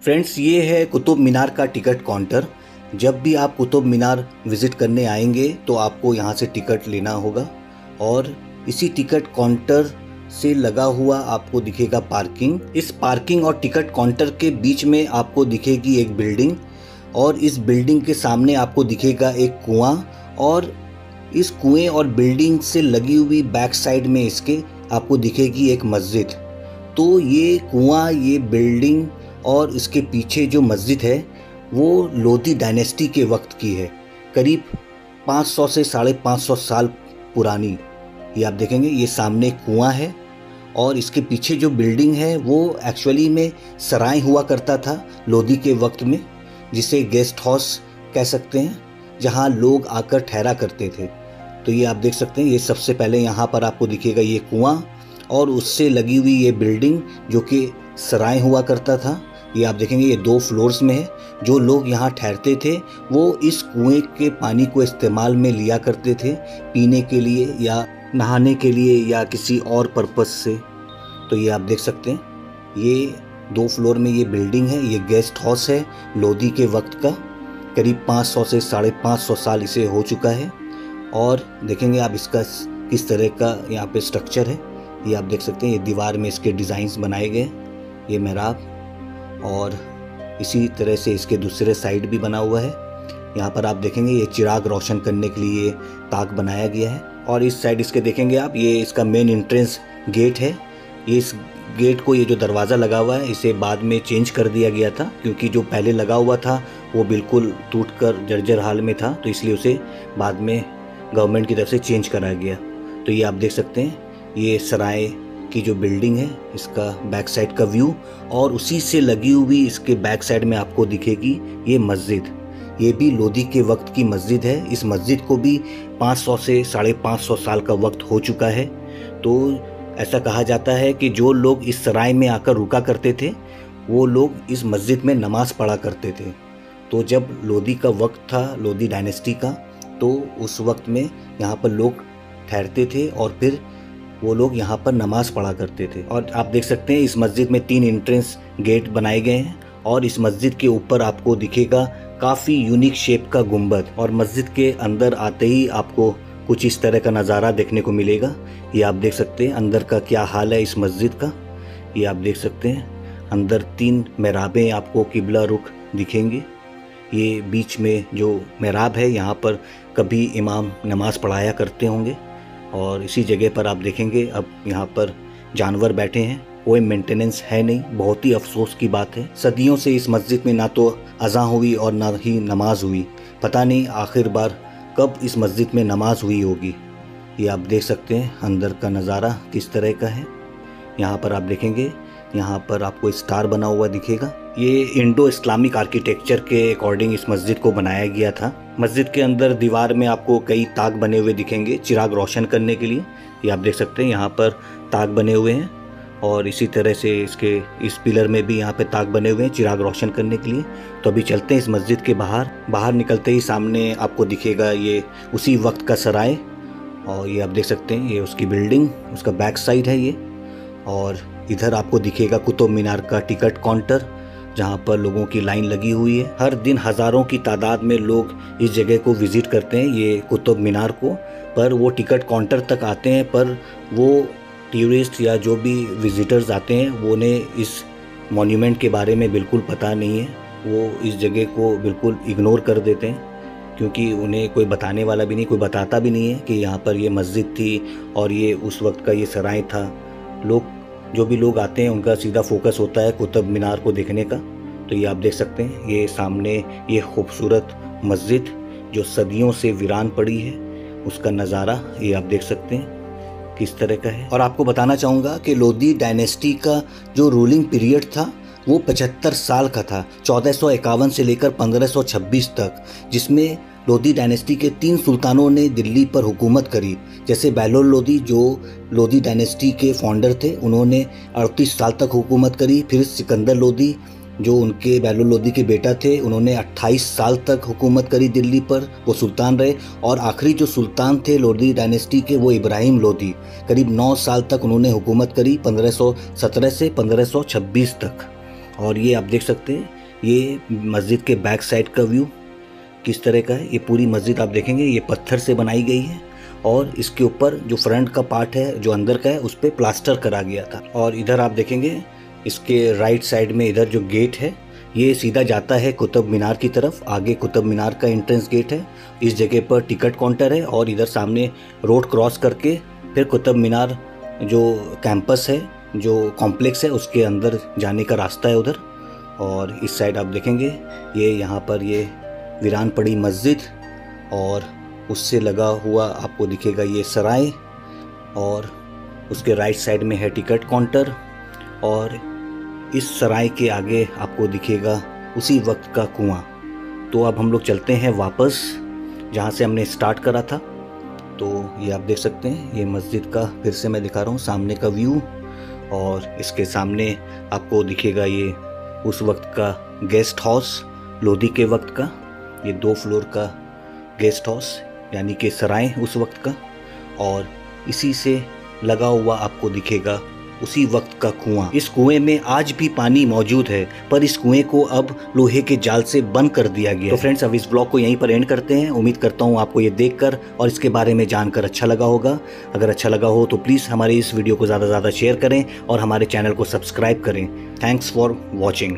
Friends, ये है कुतुब मीनार का टिकट काउंटर। जब भी आप कुतुब मीनार विज़िट करने आएंगे तो आपको यहाँ से टिकट लेना होगा और इसी टिकट काउंटर से लगा हुआ आपको दिखेगा पार्किंग। इस पार्किंग और टिकट काउंटर के बीच में आपको दिखेगी एक बिल्डिंग और इस बिल्डिंग के सामने आपको दिखेगा एक कुआं और इस कुएं और बिल्डिंग से लगी हुई बैक साइड में इसके आपको दिखेगी एक मस्जिद। तो ये कुआं, ये बिल्डिंग और इसके पीछे जो मस्जिद है वो लोधी डायनेस्टी के वक्त की है, करीब 500 से 550 साल पुरानी। ये आप देखेंगे, ये सामने कुआं है और इसके पीछे जो बिल्डिंग है वो एक्चुअली में सराय हुआ करता था लोधी के वक्त में, जिसे गेस्ट हाउस कह सकते हैं, जहां लोग आकर ठहरा करते थे। तो ये आप देख सकते हैं, ये सबसे पहले यहाँ पर आपको दिखेगा ये कुआं और उससे लगी हुई ये बिल्डिंग जो कि सराय हुआ करता था। ये आप देखेंगे, ये 2 फ्लोर्स में है। जो लोग यहाँ ठहरते थे वो इस कुएं के पानी को इस्तेमाल में लिया करते थे, पीने के लिए या नहाने के लिए या किसी और पर्पस से। तो ये आप देख सकते हैं, ये 2 फ्लोर में ये बिल्डिंग है। ये गेस्ट हाउस है लोधी के वक्त का, करीब 500 से 550 साल इसे हो चुका है। और देखेंगे आप इसका किस तरह का यहाँ पे स्ट्रक्चर है। ये आप देख सकते हैं, ये दीवार में इसके डिज़ाइंस बनाए गए, ये मेहराब, और इसी तरह से इसके दूसरे साइड भी बना हुआ है। यहाँ पर आप देखेंगे ये चिराग रोशन करने के लिए ताक बनाया गया है। और इस साइड इसके देखेंगे आप, ये इसका मेन एंट्रेंस गेट है। ये इस गेट को, ये जो दरवाज़ा लगा हुआ है, इसे बाद में चेंज कर दिया गया था क्योंकि जो पहले लगा हुआ था वो बिल्कुल टूटकर जर्जर हाल में था, तो इसलिए उसे बाद में गवर्नमेंट की तरफ से चेंज करा गया। तो ये आप देख सकते हैं, ये सराय की जो बिल्डिंग है इसका बैक साइड का व्यू, और उसी से लगी हुई इसके बैक साइड में आपको दिखेगी ये मस्जिद। ये भी लोधी के वक्त की मस्जिद है। इस मस्जिद को भी 500 से 550 साल का वक्त हो चुका है। तो ऐसा कहा जाता है कि जो लोग इस सराय में आकर रुका करते थे वो लोग इस मस्जिद में नमाज़ पढ़ा करते थे। तो जब लोधी का वक्त था, लोधी डायनेस्टी का, तो उस वक्त में यहाँ पर लोग ठहरते थे और फिर वो लोग यहाँ पर नमाज़ पढ़ा करते थे। और आप देख सकते हैं इस मस्जिद में 3 एंट्रेंस गेट बनाए गए हैं और इस मस्जिद के ऊपर आपको दिखेगा काफ़ी यूनिक शेप का गुंबद। और मस्जिद के अंदर आते ही आपको कुछ इस तरह का नज़ारा देखने को मिलेगा। ये आप देख सकते हैं अंदर का क्या हाल है इस मस्जिद का। ये आप देख सकते हैं अंदर 3 मेहराबें आपको किबला रुख दिखेंगी। ये बीच में जो मेहराब है यहाँ पर कभी इमाम नमाज़ पढ़ाया करते होंगे। और इसी जगह पर आप देखेंगे अब यहाँ पर जानवर बैठे हैं, कोई मेंटेनेंस है नहीं। बहुत ही अफसोस की बात है। सदियों से इस मस्जिद में ना तो अज़ां हुई और ना ही नमाज हुई। पता नहीं आखिर बार कब इस मस्जिद में नमाज हुई होगी। ये आप देख सकते हैं अंदर का नज़ारा किस तरह का है। यहाँ पर आप देखेंगे, यहाँ पर आपको स्टार बना हुआ दिखेगा। ये इंडो इस्लामिक आर्किटेक्चर के अकॉर्डिंग इस मस्जिद को बनाया गया था। मस्जिद के अंदर दीवार में आपको कई ताक बने हुए दिखेंगे चिराग रोशन करने के लिए। ये आप देख सकते हैं यहाँ पर ताक बने हुए हैं और इसी तरह से इसके इस पिलर में भी यहाँ पे ताक बने हुए हैं चिराग रोशन करने के लिए। तो अभी चलते हैं इस मस्जिद के बाहर निकलते ही सामने आपको दिखेगा ये उसी वक्त का सराय। और ये आप देख सकते हैं ये उसकी बिल्डिंग, उसका बैक साइड है ये। और इधर आपको दिखेगा कुतुब मीनार का टिकट काउंटर, जहाँ पर लोगों की लाइन लगी हुई है। हर दिन हज़ारों की तादाद में लोग इस जगह को विज़िट करते हैं, ये कुतुब मीनार को। पर वो टिकट काउंटर तक आते हैं, पर वो टूरिस्ट या जो भी विज़िटर्स आते हैं वो उन्हें इस मॉन्यूमेंट के बारे में बिल्कुल पता नहीं है। वो इस जगह को बिल्कुल इग्नोर कर देते हैं क्योंकि उन्हें कोई बताने वाला भी नहीं, कोई बताता भी नहीं है कि यहाँ पर ये मस्जिद थी और ये उस वक्त का ये सराय था। जो भी लोग आते हैं उनका सीधा फोकस होता है कुतुब मीनार को देखने का। तो ये आप देख सकते हैं ये सामने ये खूबसूरत मस्जिद जो सदियों से वीरान पड़ी है, उसका नज़ारा ये आप देख सकते हैं किस तरह का है। और आपको बताना चाहूँगा कि लोधी डायनेस्टी का जो रूलिंग पीरियड था वो 75 साल का था, 1451 से लेकर 1526 तक, जिसमें लोधी डायनेस्टी के 3 सुल्तानों ने दिल्ली पर हुकूमत करी। जैसे बहलोल लोधी जो लोधी डायनेस्टी के फाउंडर थे, उन्होंने 38 साल तक हुकूमत करी। फिर सिकंदर लोधी जो उनके बहलोल लोधी के बेटा थे, उन्होंने 28 साल तक हुकूमत करी दिल्ली पर, वो सुल्तान रहे। और आखिरी जो सुल्तान थे लोधी डायनेस्टी के वो इब्राहिम लोधी, करीब 9 साल तक उन्होंने हुकूमत करी, 1517 से 1526 तक। और ये आप देख सकते हैं, ये मस्जिद के बैक साइड का व्यू किस तरह का है। ये पूरी मस्जिद आप देखेंगे ये पत्थर से बनाई गई है और इसके ऊपर जो फ्रंट का पार्ट है, जो अंदर का है, उस पर प्लास्टर करा गया था। और इधर आप देखेंगे इसके राइट साइड में इधर जो गेट है ये सीधा जाता है कुतुब मीनार की तरफ। आगे कुतुब मीनार का एंट्रेंस गेट है, इस जगह पर टिकट काउंटर है और इधर सामने रोड क्रॉस करके फिर कुतुब मीनार जो कैंपस है, जो कॉम्प्लेक्स है, उसके अंदर जाने का रास्ता है उधर। और इस साइड आप देखेंगे ये यहाँ पर ये वीरान पड़ी मस्जिद और उससे लगा हुआ आपको दिखेगा ये सराय और उसके राइट साइड में है टिकट काउंटर और इस सराय के आगे आपको दिखेगा उसी वक्त का कुआं। तो अब हम लोग चलते हैं वापस जहाँ से हमने स्टार्ट करा था। तो ये आप देख सकते हैं ये मस्जिद का फिर से मैं दिखा रहा हूँ सामने का व्यू और इसके सामने आपको दिखेगा ये उस वक्त का गेस्ट हाउस, लोधी के वक्त का, ये 2 फ्लोर का गेस्ट हाउस यानी कि सराय उस वक्त का। और इसी से लगा हुआ आपको दिखेगा उसी वक्त का कुआं। इस कुएं में आज भी पानी मौजूद है, पर इस कुएं को अब लोहे के जाल से बंद कर दिया गया। तो फ्रेंड्स, अब इस ब्लॉग को यहीं पर एंड करते हैं। उम्मीद करता हूँ आपको ये देखकर और इसके बारे में जानकर अच्छा लगा होगा। अगर अच्छा लगा हो तो प्लीज़ हमारे इस वीडियो को ज़्यादा से ज़्यादा शेयर करें और हमारे चैनल को सब्सक्राइब करें। Thanks for watching.